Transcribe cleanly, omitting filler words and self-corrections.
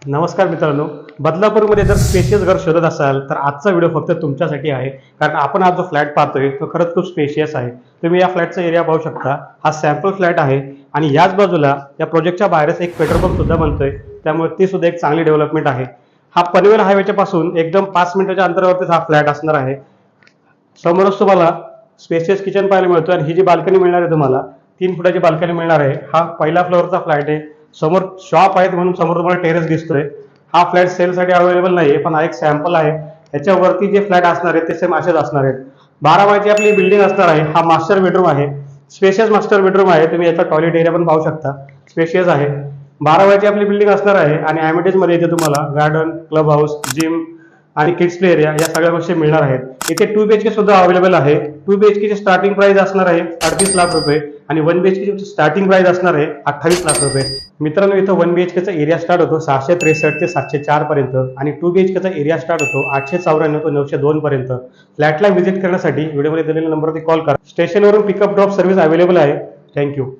नमस्कार मित्रांनो, बदलापूरमध्ये जर स्पेशियस घर शोधत असाल तर आजचा व्हिडिओ फक्त तुमच्यासाठी आहे. कारण आपण आज जो फ्लॅट पाहतोय तो खरंच खूप स्पेशियस आहे. तुम्ही या फ्लॅटचा एरिया पाहू शकता. हा सॅम्पल फ्लॅट आहे आणि याच बाजूला या प्रोजेक्टच्या बाहेरच एक पेट्रोल पंप सुद्धा बनतोय, त्यामुळे ती सुद्धा एक चांगली डेव्हलपमेंट आहे. हा पनवेल हायवेच्या पासून एकदम 5 मिनिटाच्या अंतरावरतीच हा फ्लॅट असणार आहे. समोरच तुम्हाला स्पेशियस किचन पाहायला मिळतो आणि ही जी बाल्कनी मिळणार आहे तुम्हाला 3 फुटाची बाल्कनी मिळणार आहे. हा पहिला फ्लोअरचा फ्लॅट आहे. समोर शॉप आहेत म्हणून समोर तुम्हाला टेरेस दिसतोय. हा फ्लॅट सेलसाठी अवेलेबल नाही आहे, पण हा एक सॅम्पल आहे. याच्यावरती जे फ्लॅट असणार आहेत ते सेम असेच असणार आहेत. 12 बायची आपली बिल्डिंग असणार आहे. हा मास्टर बेडरूम आहे, स्पेशियस मास्टर बेडरूम आहे. तुम्ही याचा टॉयलेट एरिया पण पाहू शकता, स्पेशियस आहे. 12 बायची आपली बिल्डिंग असणार आहे आणि ॲमिटेज मध्ये इथे तुम्हाला गार्डन, क्लब हाऊस, जिम आणि किड्स प्ले एरिया या सगळ्या गोष्टी मिळणार आहेत. इथे 2 BHK सुद्धा अवेलेबल आहे. 2 BHK ची स्टार्टिंग प्राइस असणार आहे 38 लाख रुपये आणि 1 BHK ची स्टार्टिंग प्राइस असणार आहे 28 लाख रुपये. मित्रांनो, इथं 1 BHK चा एरिया स्टार्ट होतो 663 ते 704 पर्यंत आणि 2 BHK चा एरिया स्टार्ट होतो 894 ते 902 पर्यंत. फ्लॅटला व्हिजिट करण्यासाठी व्हिडिओमध्ये दिलेल्या नंबरवरती कॉल करा. स्टेशनवरून पिकअप ड्रॉप सर्व्हिस अवेलेबल आहे. थँक्यू.